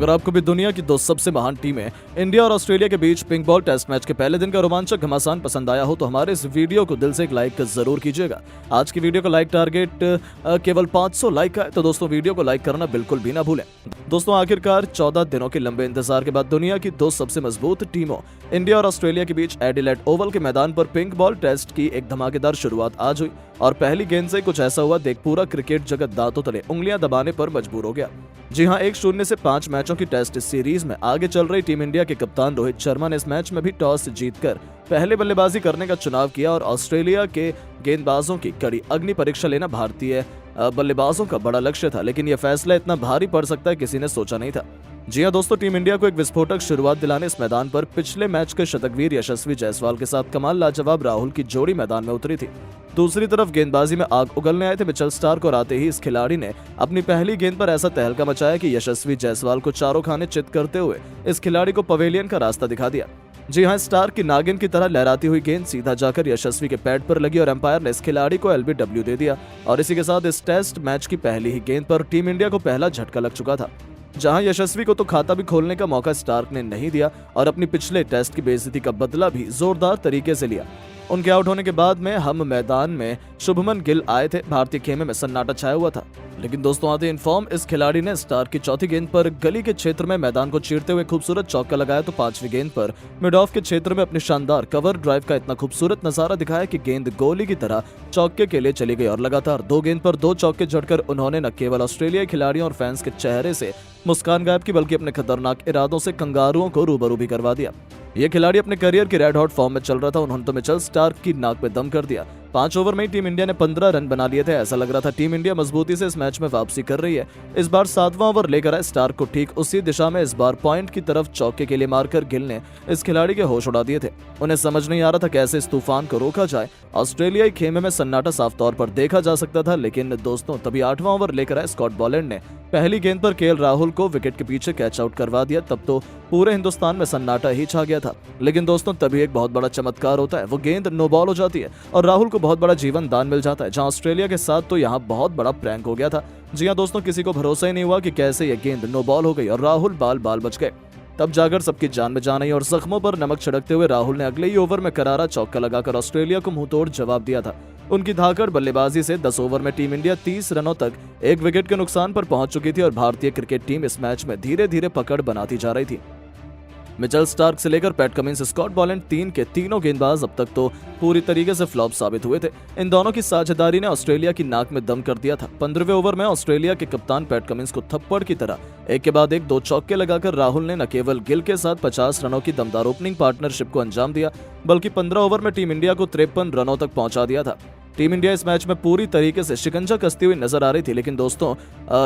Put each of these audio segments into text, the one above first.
अगर आपको भी दुनिया की दो सबसे महान टीमें इंडिया और ऑस्ट्रेलिया के बीच पिंक बॉल टेस्ट मैच के पहले दिन का रोमांचक घमासान पसंद आया हो तो हमारे इस वीडियो को दिल से एक लाइक जरूर कीजिएगा। आज की वीडियो का लाइक टारगेट केवल 500 लाइक का है, तो दोस्तों वीडियो को लाइक करना बिल्कुल भी ना भूलें। दोस्तों आखिरकार 14 दिनों के लंबे इंतजार के बाद दुनिया की दो सबसे मजबूत टीमों इंडिया और ऑस्ट्रेलिया के बीच एडिलेड ओवल के मैदान पर पिंक बॉल टेस्ट की एक धमाकेदार शुरुआत आज हुई और पहली गेंद से कुछ ऐसा हुआ देख पूरा क्रिकेट जगत दांतों तले उंगलियां दबाने पर मजबूर हो गया। जी हां, 1-0 से 5 मैचों की टेस्ट सीरीज में आगे चल रही टीम इंडिया के कप्तान रोहित शर्मा ने इस मैच में भी टॉस जीतकर पहले बल्लेबाजी करने का चुनाव किया और ऑस्ट्रेलिया के गेंदबाजों की कड़ी अग्नि परीक्षा लेना भारतीय बल्लेबाजों का बड़ा लक्ष्य था, लेकिन यह फैसला इतना भारी पड़ सकता है किसी ने सोचा नहीं था। जी हां दोस्तों, टीम इंडिया को एक विस्फोटक शुरुआत दिलाने इस मैदान पर पिछले मैच के शतकवीर यशस्वी जायसवाल के साथ कमाल लाजवाब राहुल की जोड़ी मैदान में उतरी थी। दूसरी तरफ गेंदबाजी में आग उगलने आए थे मिचेल स्टार्क और आते ही इस खिलाड़ी ने अपनी पहली गेंद पर ऐसा तहलका मचाया कि यशस्वी जायसवाल को चारों खाने चित करते हुए इस खिलाड़ी को पवेलियन का रास्ता दिखा दिया। जी हां, स्टार्क की नागिन की तरह लहराती हुई गेंद सीधा जाकर यशस्वी के पैड पर लगी और एम्पायर ने इस खिलाड़ी को एलबीडब्ल्यू दे दिया और इसी के साथ इस टेस्ट मैच की पहली ही गेंद पर टीम इंडिया को पहला झटका लग चुका था। जहां यशस्वी को तो खाता भी खोलने का मौका स्टार्क ने नहीं दिया और अपनी पिछले टेस्ट की बेइज्जती का बदला भी जोरदार तरीके से लिया। उनके आउट होने के बाद में हम मैदान में शुभमन गिल आए थे। भारतीय खेमे में सन्नाटा छाया हुआ था, लेकिन दोस्तों आते इनफॉर्म इस खिलाड़ी ने स्टार्क की चौथी गेंद पर गली के क्षेत्र में मैदान को चीरते हुए खूबसूरत चौका लगाया तो पांचवी गेंद पर मिड ऑफ के क्षेत्र में अपनी शानदार कवर ड्राइव का इतना खूबसूरत नजारा दिखाया कि गेंद गोली की तरह चौके के लिए चली गई और लगातार 2 गेंद पर 2 चौके जड़कर उन्होंने न केवल ऑस्ट्रेलियाई खिलाड़ियों और फैंस के चेहरे से मुस्कान गायब की बल्कि अपने खतरनाक इरादों से कंगारुओं को रूबरू भी करवा दिया। ये खिलाड़ी अपने करियर की रेड हॉट फॉर्म में चल रहा था, उन्होंने तो मिचेल स्टार्क की नाक पे दम कर दिया। 5 ओवर में ही टीम इंडिया ने 15 रन बना लिए थे। ऐसा लग रहा था टीम इंडिया मजबूती से इस मैच में वापसी कर रही है। इस बार 7वां ओवर लेकर आए स्टार्क को ठीक उसी दिशा में इस बार पॉइंट की तरफ चौके के लिए मारकर गिल ने इस खिलाड़ी के होश उड़ा दिए थे। उन्हें समझ नहीं आ रहा था कैसे इस तूफान को रोका जाए। ऑस्ट्रेलियाई खेमे में सन्नाटा साफ तौर पर देखा जा सकता था, लेकिन दोस्तों तभी 8वां ओवर लेकर आए स्कॉट बॉलैंड ने पहली गेंद पर केएल राहुल को विकेट के पीछे कैच आउट करवा दिया। तब तो पूरे हिंदुस्तान में सन्नाटा ही छा गया था, लेकिन दोस्तों तभी एक बहुत बड़ा चमत्कार होता है। वो गेंद नो बॉल हो जाती है और राहुल को बहुत बड़ा जीवन दान मिल जाता है। जहां ऑस्ट्रेलिया के साथ तो यहाँ बहुत बड़ा प्रैंक हो गया था। जी हां दोस्तों, किसी को भरोसा ही नहीं हुआ कि कैसे ये गेंद नो बॉल हो गई और राहुल बाल बाल बच गए। तब जाकर सबकी जान में जान आई और जख्मों पर नमक छिड़कते हुए राहुल ने अगले ही ओवर में करारा चौका लगाकर ऑस्ट्रेलिया को मुंहतोड़ जवाब दिया था। उनकी धाकड़ बल्लेबाजी से 10 ओवर में टीम इंडिया 30 रनों तक 1 विकेट के नुकसान पर पहुंच चुकी थी और भारतीय क्रिकेट टीम इस मैच में धीरे धीरे पकड़ बनाती जा रही थी। मिचेल स्टार्क से लेकर पैट कमिंस, स्कॉट बॉलैंड, तीनों गेंदबाज अब तक तो पूरी तरीके से फ्लॉप साबित हुए थे। इन दोनों की साझेदारी ने ऑस्ट्रेलिया की नाक में दम कर दिया था। 15वें ओवर में ऑस्ट्रेलिया के कप्तान पैट कमिंस को थप्पड़ की तरह एक के बाद एक 2 चौके लगाकर राहुल ने न केवल गिल के साथ 50 रनों की दमदार ओपनिंग पार्टनरशिप को अंजाम दिया, बल्कि 15 ओवर में टीम इंडिया को 53 रनों तक पहुंचा दिया था। टीम इंडिया इस मैच में पूरी तरीके से शिकंजा कसती हुई नजर आ रही थी, लेकिन दोस्तों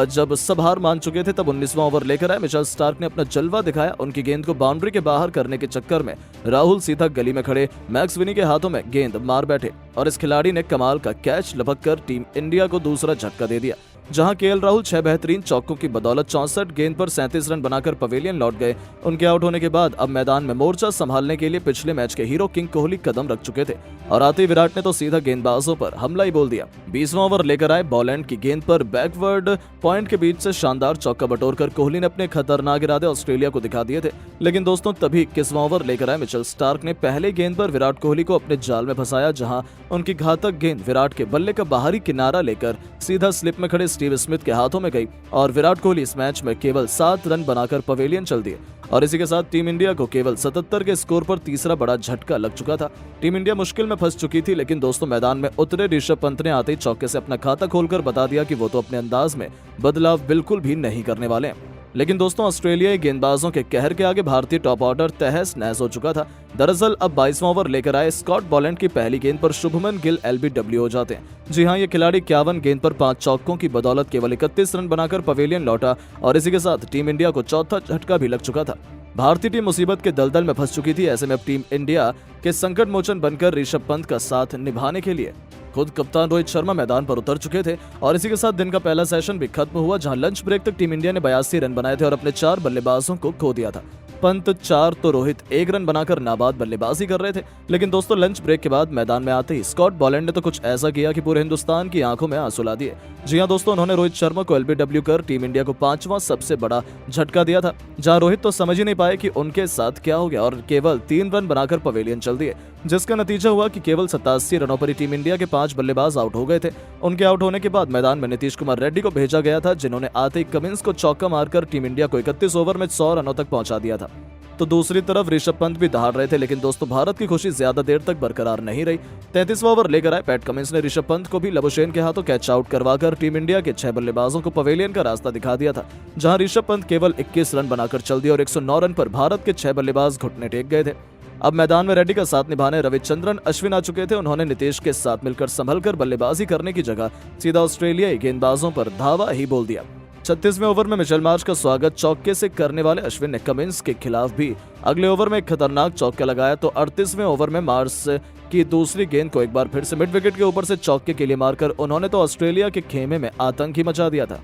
जब सब हार मान चुके थे तब 19वां ओवर लेकर आए मिचेल स्टार्क ने अपना जलवा दिखाया। उनकी गेंद को बाउंड्री के बाहर करने के चक्कर में राहुल सीधा गली में खड़े मैक्स विनी के हाथों में गेंद मार बैठे और इस खिलाड़ी ने कमाल का कैच लपक कर टीम इंडिया को दूसरा झटका दे दिया। जहां केएल राहुल 6 बेहतरीन चौकों की बदौलत 64 गेंद पर 37 रन बनाकर पवेलियन लौट गए। उनके आउट होने के बाद अब मैदान में मोर्चा संभालने के लिए पिछले मैच के हीरो किंग कोहली कदम रख चुके थे और आते ही विराट ने तो सीधा गेंदबाजों पर हमला ही बोल दिया। 20वां ओवर लेकर आए बॉलैंड की गेंद पर बैकवर्ड पॉइंट के बीच से शानदार चौका बटोरकर कोहली ने अपने खतरनाक इरादे ऑस्ट्रेलिया को दिखा दिए थे, लेकिन दोस्तों तभी 21वां ओवर लेकर आए मिचेल स्टार्क ने पहले गेंद पर विराट कोहली को अपने जाल में फंसाया, जहां उनकी घातक गेंद विराट के बल्ले का बाहरी किनारा लेकर सीधा स्लिप में खड़े स्टीव स्मिथ के हाथों में गई और विराट कोहली इस मैच में केवल 7 रन बनाकर पवेलियन चल दिए और इसी के साथ टीम इंडिया को केवल 77 के स्कोर पर तीसरा बड़ा झटका लग चुका था। टीम इंडिया मुश्किल में फंस चुकी थी, लेकिन दोस्तों मैदान में उतरे ऋषभ पंत ने आते ही चौके से अपना खाता खोलकर बता दिया कि वो तो अपने अंदाज में बदलाव बिल्कुल भी नहीं करने वाले हैं। लेकिन दोस्तों ऑस्ट्रेलियाई गेंदबाजों के कहर के आगे भारतीय टॉप ऑर्डर तहस नहस हो चुका था। दरअसल अब 22वां ओवर लेकर आए स्कॉट बॉलैंड की पहली गेंद पर शुभमन गिल एलबीडब्ल्यू हो जाते हैं। जी हां, ये खिलाड़ी 51 गेंद पर 5 चौकों की बदौलत केवल 31 रन बनाकर पवेलियन लौटा और इसी के साथ टीम इंडिया को चौथा झटका भी लग चुका था। भारतीय टीम मुसीबत के दलदल में फंस चुकी थी। ऐसे में अब टीम इंडिया के संकट मोचन बनकर ऋषभ पंत का साथ निभाने के लिए खुद कप्तान रोहित शर्मा मैदान पर उतर चुके थे और इसी के साथ दिन का पहला सेशन भी खत्म हुआ, जहां लंच ब्रेक तक टीम इंडिया ने 82 रन बनाए थे और अपने 4 बल्लेबाजों को खो दिया था। पंत 4 तो रोहित 1 रन बनाकर नाबाद बल्लेबाजी कर रहे थे। लेकिन दोस्तों लंच ब्रेक के बाद मैदान में आते ही स्कॉट बॉलैंड ने तो कुछ ऐसा किया कि पूरे हिंदुस्तान की आंखों में आंसू ला दिए। जी हां दोस्तों, उन्होंने रोहित शर्मा को एलबीडब्ल्यू कर टीम इंडिया को 5वां सबसे बड़ा झटका दिया था, जहां रोहित तो समझ ही नहीं पाए कि उनके साथ क्या हो गया और केवल 3 रन बनाकर पवेलियन चल दिए, जिसका नतीजा हुआ कि केवल 87 रनों पर ही टीम इंडिया के 5 बल्लेबाज आउट हो गए थे। उनके आउट होने के बाद मैदान में नीतीश कुमार रेड्डी को भेजा गया था, जिन्होंने आते ही कमिंस को चौका मारकर टीम इंडिया को 31 ओवर में 100 रनों तक पहुंचा दिया था। तो दूसरी तरफ ऋषभ पंत भी दहाड़ रहे थे, लेकिन दोस्तों भारत की खुशी ज्यादा देर तक बरकरार नहीं रही। 33वां ओवर लेकर आए पैट कमिंस ने ऋषभ पंत को भी लबुशेन के हाथों कैच आउट करवाकर टीम इंडिया के 6 बल्लेबाजों को पवेलियन का रास्ता दिखा दिया था, जहां ऋषभ पंत केवल 21 रन बनाकर चल दिए और 109 रन पर भारत के 6 बल्लेबाज घुटने टेक गए थे। अब मैदान में रेड्डी का साथ निभाने रविचंद्रन अश्विन आ चुके थे। उन्होंने नीतीश के साथ मिलकर संभलकर बल्लेबाजी करने की जगह सीधा ऑस्ट्रेलियाई गेंदबाजों पर धावा ही बोल दिया। 36वें ओवर में मिचेल मार्श का स्वागत चौके से करने वाले अश्विन ने कमिंस के खिलाफ भी अगले ओवर में एक खतरनाक चौका लगाया। तो 38वें ओवर में मार्श की दूसरी गेंद को एक बार फिर से मिड विकेट के ऊपर से चौके के लिए मारकर उन्होंने तो ऑस्ट्रेलिया के खेमे में आतंक ही मचा दिया था।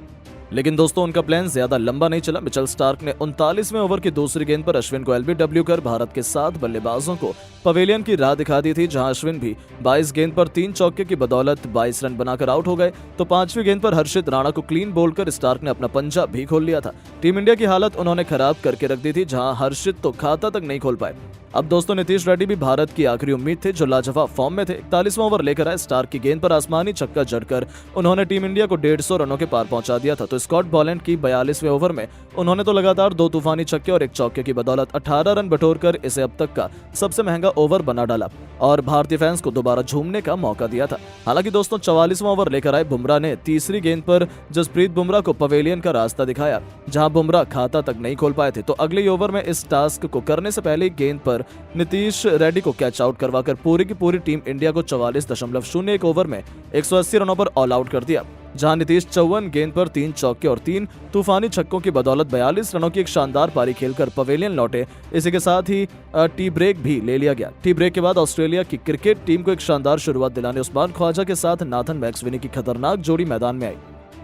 लेकिन दोस्तों उनका प्लान ज्यादा लंबा नहीं चला। मिचेल स्टार्क ने 39वें ओवर की दूसरी गेंद पर अश्विन को एलबीडब्ल्यू कर भारत के 7 बल्लेबाजों को पवेलियन की राह दिखा दी थी, जहां अश्विन भी 22 गेंद पर 3 चौके की बदौलत 22 रन बनाकर आउट हो गए। तो 5वीं गेंद पर हर्षित राणा को क्लीन बोल्ड कर स्टार्क ने अपना पंजा भी खोल लिया था। टीम इंडिया की हालत उन्होंने खराब करके रख दी थी, जहां हर्षित तो खाता तक नहीं खोल पाए। अब दोस्तों नीतीश रेड्डी भी भारत की आखिरी उम्मीद थे, जो लाजवाब फॉर्म में थे। 41वां ओवर लेकर आए स्टार्क की गेंद पर आसमानी छक्का जड़कर उन्होंने टीम इंडिया को 150 रनों के पार पहुंचा दिया था। तो स्कॉट बॉलैंड की 42वें ओवर में उन्होंने तो लगातार 2 तूफानी छक्के और 1 चौके की बदौलत 18 रन बटोरकर इसे अब तक का सबसे महंगा ओवर बना डाला और भारतीय फैंस को दोबारा झूमने का मौका दिया था। हालांकि दोस्तों 44वां ओवर लेकर आए बुमराह ने तीसरी गेंद पर जसप्रीत बुमराह को पवेलियन का रास्ता दिखाया, जहां बुमराह खाता तक नहीं खोल पाए थे। तो अगले ओवर में इस टास्क को करने से पहले गेंद पर नीतीश रेड्डी को कैच आउट करवाकर पूरी की पूरी टीम इंडिया को 44.01 ओवर में 180 रनों पर ऑल आउट कर दिया, जहां नीतीश 54 गेंद पर 3 चौके और 3 तूफानी छक्कों की बदौलत 42 रनों की एक शानदार पारी खेलकर पवेलियन लौटे। इसी के साथ ही टी ब्रेक भी ले लिया गया। टी ब्रेक के बाद ऑस्ट्रेलिया की क्रिकेट टीम को एक शानदार शुरुआत दिलाने उस्मान ख्वाजा के साथ नाथन मैक्सवेनी की खतरनाक जोड़ी मैदान में आई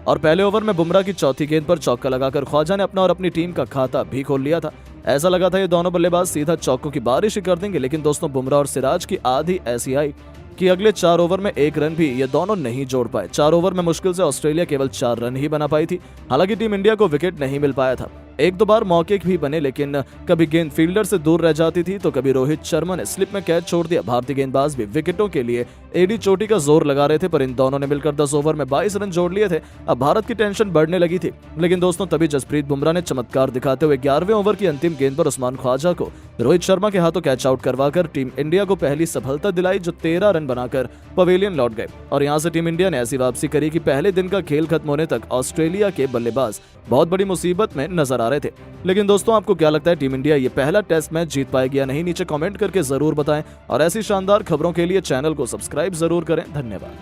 और पहले ओवर में बुमराह की चौथी गेंद पर चौका लगाकर ख्वाजा ने अपना और अपनी टीम का खाता भी खोल लिया था। ऐसा लगा था ये दोनों बल्लेबाज सीधा चौकों की बारिश ही कर देंगे, लेकिन दोस्तों बुमराह और सिराज की आधी ऐसी आई कि अगले 4 ओवर में 1 रन भी ये दोनों नहीं जोड़ पाए। 4 ओवर में मुश्किल से ऑस्ट्रेलिया केवल 4 रन ही बना पाई थी। हालांकि टीम इंडिया को विकेट नहीं मिल पाया था। 1-2 बार मौके भी बने, लेकिन कभी गेंद फील्डर से दूर रह जाती थी तो कभी रोहित शर्मा ने स्लिप में कैच छोड़ दिया। भारतीय गेंदबाज भी विकेटों के लिए एडी चोटी का जोर लगा रहे थे, पर इन दोनों ने मिलकर 10 ओवर में 22 रन जोड़ लिए थे। अब भारत की टेंशन बढ़ने लगी थी, लेकिन दोस्तों तभी जसप्रीत बुमराह ने चमत्कार दिखाते हुए 11वें ओवर की अंतिम गेंद पर उस्मान ख्वाजा को रोहित शर्मा के हाथों कैच आउट करवाकर टीम इंडिया को पहली सफलता दिलाई, जो 13 रन बनाकर पवेलियन लौट गए। और यहां से टीम इंडिया ने ऐसी वापसी करी कि पहले दिन का खेल खत्म होने तक ऑस्ट्रेलिया के बल्लेबाज बहुत बड़ी मुसीबत में नजर आ रहे थे। लेकिन दोस्तों आपको क्या लगता है, टीम इंडिया ये पहला टेस्ट मैच जीत पाएगी या नहीं? नीचे कमेंट करके जरूर बताएं और ऐसी शानदार खबरों के लिए चैनल को सब्सक्राइब जरूर करें। धन्यवाद।